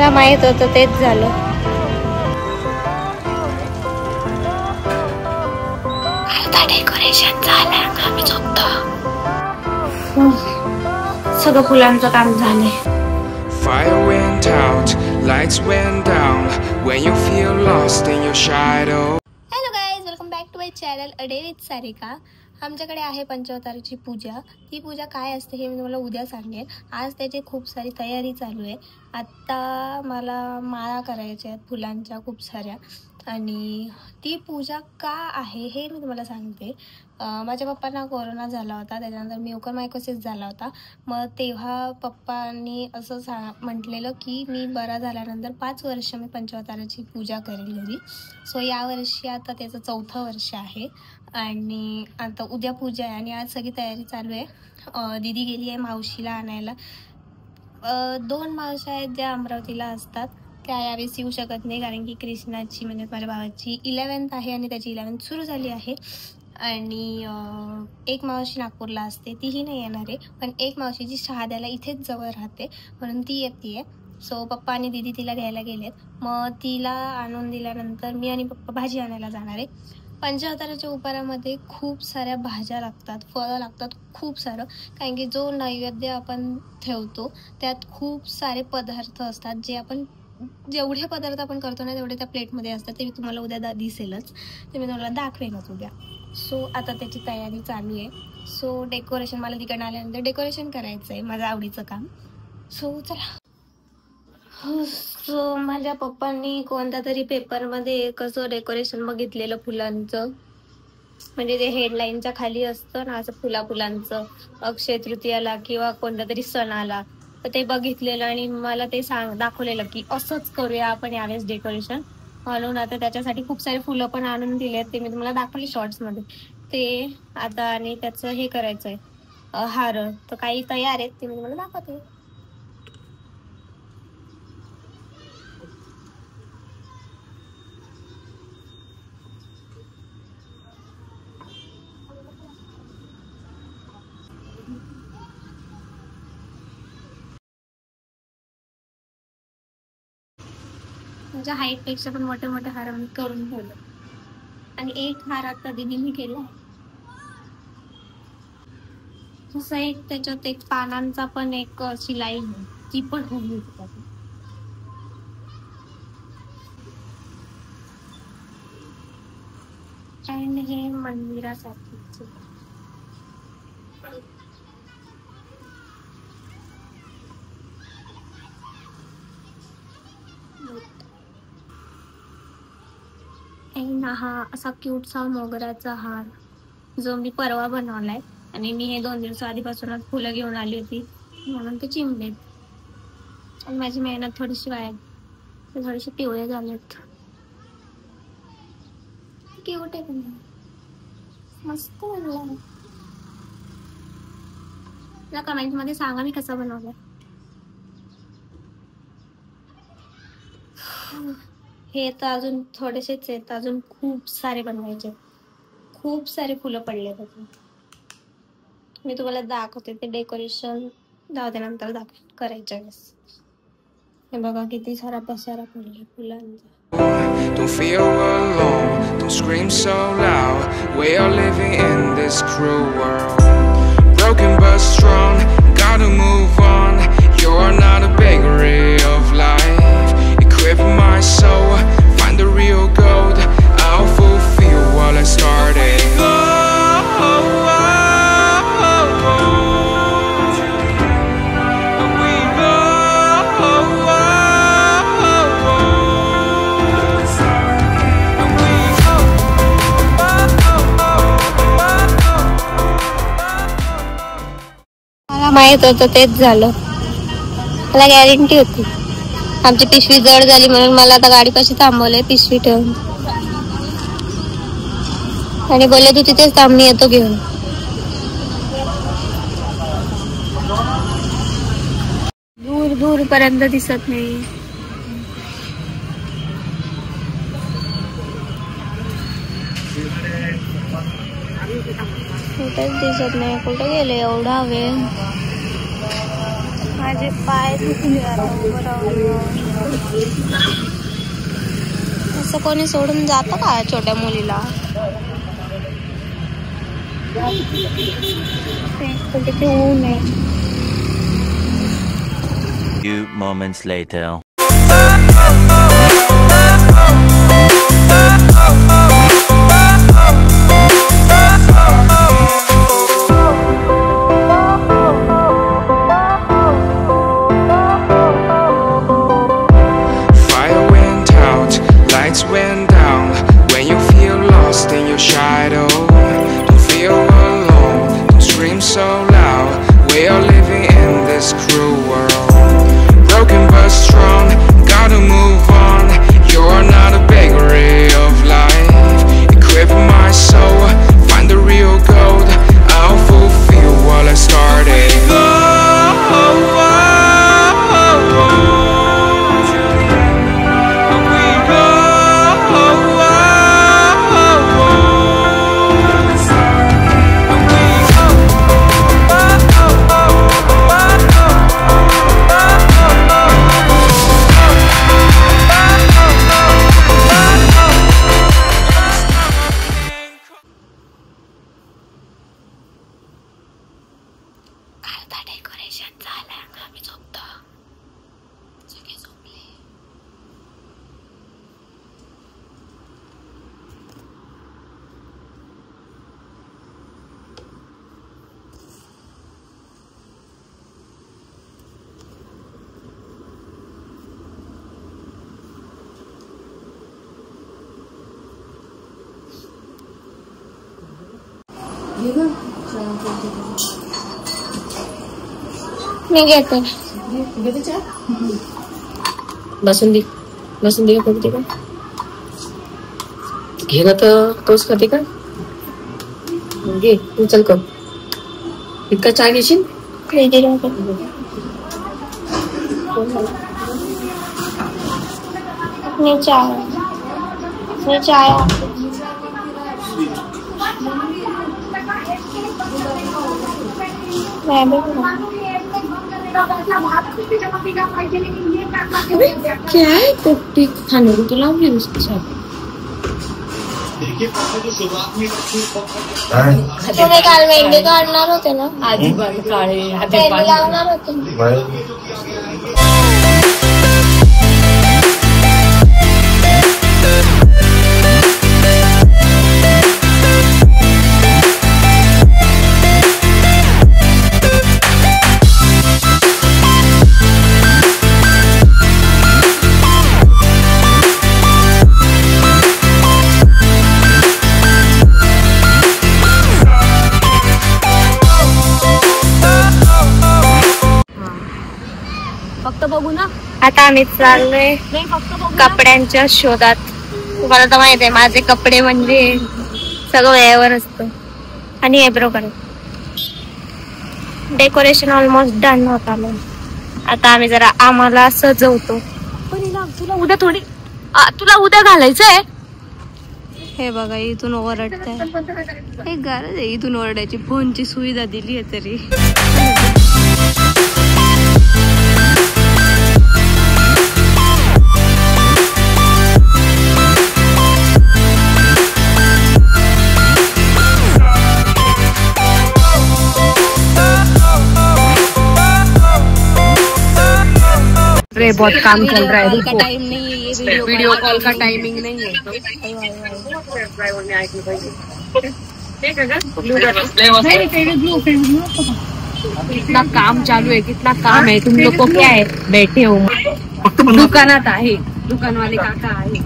मला माहित होतं तेच झालं. आता डेकोरेशन झालं, आम्ही झोपतो. सगळं फुलांचं काम झालंय. Fire went out, lights went down when you feel lost in your shadow. Hello guys, welcome back to my channel a day with Sarika. आमच्याकडे आहे पंचवताराची पूजा. ती पूजा काय असते हे मी तुम्हाला उद्या सांगेन. आज त्याची खूप सारी तयारी चालू आहे. आत्ता मला माळा करायच्या आहेत फुलांच्या खूप साऱ्या, आणि ती पूजा का आहे हे मी तुम्हाला सांगते. माझ्या पप्पांना कोरोना झाला होता, त्याच्यानंतर म्युकरमायकोसिस झाला होता. मग तेव्हा पप्पांनी असं म्हटलेलं की मी बरा झाल्यानंतर 5 वर्ष मी पंचवताराची पूजा करेल घरी. सो यावर्षी आता त्याचं 4थं वर्ष आहे आणि आता उद्या पूजा आहे आणि आज सगळी तयारी चालू आहे. दीदी गेली आहे मावशीला आणायला. 2 मावश्या आहेत ज्या अमरावतीला असतात, त्या यावेळेस येऊ शकत नाही कारण की कृष्णाची म्हणजे माझ्या भावाची 11th आहे आणि त्याची 11th सुरू झाली आहे. आणि एक मावशी नागपूरला असते, तीही नाही येणार आहे. पण एक मावशी जी शहाद्याला इथेच जवळ राहते म्हणून ती येते. सो पप्पा आणि दीदी तिला घ्यायला गेलेत. मग तिला आणून दिल्यानंतर मी आणि पप्पा भाजी आणायला जाणार आहे. पंचवताराच्या उपारामध्ये खूप साऱ्या भाज्या लागतात, फळं लागतात खूप सारं, कारण की जो नैवेद्य आपण ठेवतो त्यात खूप सारे पदार्थ असतात. जे आपण जेवढे पदार्थ आपण करतो ना तेवढे त्या प्लेटमध्ये असतात. ते तुम्हाला उद्या दिसेलच, ते मी तुम्हाला दाखवेनच उद्या. सो आता त्याची तयारी चालू आहे. सो डेकोरेशन मला तिकडनं आल्यानंतर डेकोरेशन करायचं आहे, माझं आवडीचं काम. सो चला. सो माझ्या पप्पांनी कोणत्या तरी पेपरमध्ये कसं डेकोरेशन बघितलेलं फुलांचं, म्हणजे ते हेडलाईनच्या खाली असतं ना असं फुलांचं, अक्षय तृतीयाला किंवा कोणत्या तरी सणाला. तर ते बघितलेलं आणि मला ते दाखवलेलं की असंच करूया आपण यावेळेस डेकोरेशन. म्हणून आता त्याच्यासाठी खूप सारे फुलं पण आणून दिले आहेत, ते मी तुम्हाला दाखवले शॉर्ट्समध्ये. ते आता आणि त्याचं हे करायचं आहे, हार. तर काही तयार आहेत ते मी तुम्हाला दाखवते. माझ्या हाईटपेक्षा पण मोठे मोठे हार मी करून ठेवले. आणि एक हार आता दीदीने केला. तसं एक त्याच्यात एक पानांचा पण एक शिलाई ती पण होऊन जाते. आणि हे मंदिरासाठी हा असा क्यूटसा मोगऱ्याचा हार जो मी परवा बनवलाय. आणि मी हे 2 दिवस आधीपासूनच फुलं घेऊन आली होती म्हणून ते चिमलेत. आणि माझी मेहनत थोडीशी वाया, थोडेसे पिवळे झालेत. क्यूट आहे पण मस्त बनवलाय. मला कमेंट मध्ये सांगा मी कसा बनवलाय. हे तर अजून थोडेसेच आहेत, अजून खूप सारे बनवायचे. खूप सारे फुलं पडले अजून. मी तुम्हाला दाखवते ते डेकोरेशन नंतर करायच्या वेळेस. हे बघा किती सारा पसारा पडला फुलांचा. Don't feel alone, don't scream so loud. We are living in this cruel world. Broken but strong, gotta move on. You are not a bakery of life. Equip my soul, find the real gold. I'll fulfill what I started. मला माहित होतं तेच झालं, मला guarantee होती. आमची पिशवी जड झाली म्हणून मला आता गाडीपाशी थांबवलंय पिशवी ठेवून, आणि बोलले तू तिथेच थांब मी येतो घेऊन. दूर दूर पर्यंत दिसत नाही. कुठेच दिसत नाही. कुठे गेले एवढा वेळ. माझे पाय दुखले आता उभं राहून. असं कोणी सोडून जातं का छोट्या मुलीला? किती ऊन आहे. Few moments later. Fire went out, lights went down. When you feel lost in your shadow, don't feel alone, don't scream so loud. We are living in this cruel world. Broken but strong, gotta move on. You're not a bakery of life. Equip my soul, find the real gold. I'll fulfill what I started. अर्धा decoration झालं, आम्ही झोपतो. सगळे झोपले. मी घेते. बसून दे का करते का? घे ना तर तोच खाते का? घे उचल कप. इतका चहा घेशील? मी चाय क्या है कोटी खाने को तो लाऊंगी उसके साथ. तुम्ही काल मेहंदी काढणार होते ना? आधी पण काळे मेहंदी लावणार होते ना? फक्त बघू ना. आता आम्ही चाललोय कपड्यांच्या शोधात. तुम्हाला तर माहित आहे माझे कपडे म्हणजे सगळं वेळेवर असतं. आणि आयब्रो करत. डेकोरेशन ऑलमोस्ट डन होत आलं. आता आम्ही जरा आम्हाला सजवतो. तुला उद्या तुला उद्या घालायचंय. हे बघा इथून ओरडताय. एक गरज आहे इथून ओरडायची. फोनची सुविधा दिली आहे तरी. बहुत काम चल रहा है. टाइम नहीं है ये वीडियो कॉल का टाइमिंग नहीं है. कितना काम चालू है, कितना काम है. तुम लोग को क्या है, बैठे हो दुकानात आहे. दुकान वाले काका आहे.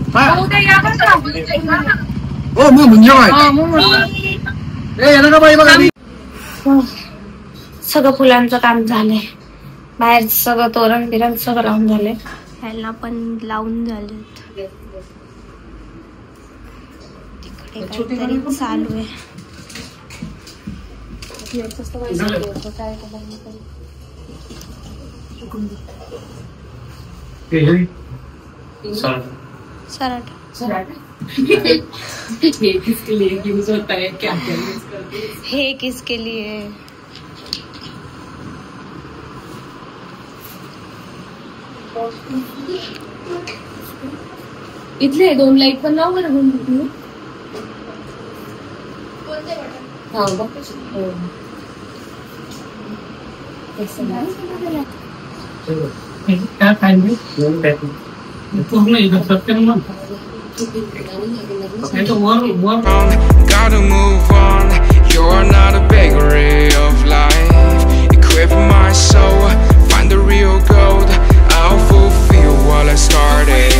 सगळं फुलांचं काम झालंय. बाहेर सगळं तोरण बिरण सगळं लावून झाले. ह्याला पण लावून झाले. तिकडे काहीतरी चालू आहे. सराट ये किसके लिए यूज होता है, क्या क्या यूज करते हैं? हे किसके लिए? इथले 2 लाईट पण लाव बरं म्हणून. हा बघ. क्या खाएंगे पूर्ण इधर Satyam Gotta move on. You're not a bakery of life. Equip my soul, find the real gold. I'll fulfill what I started.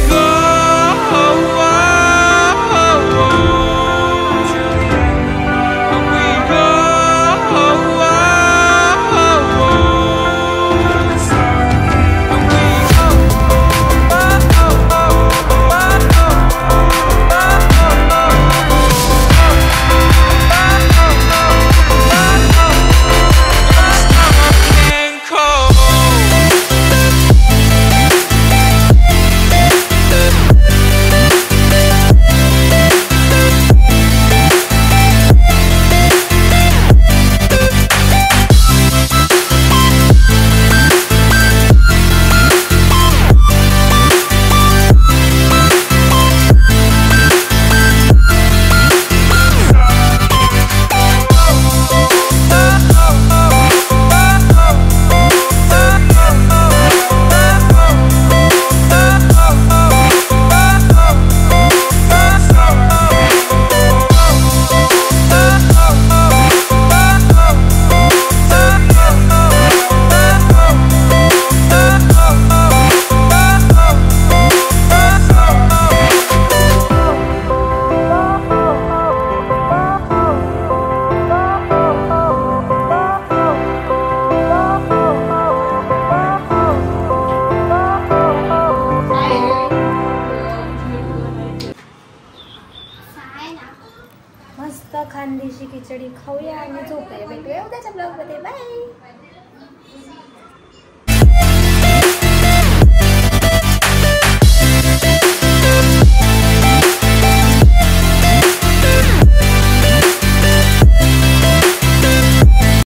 मस्त खानदेशी खिचडी खाऊया आणि झोपूया. भेटूया उद्याच्या ब्लॉगमध्ये. बाय.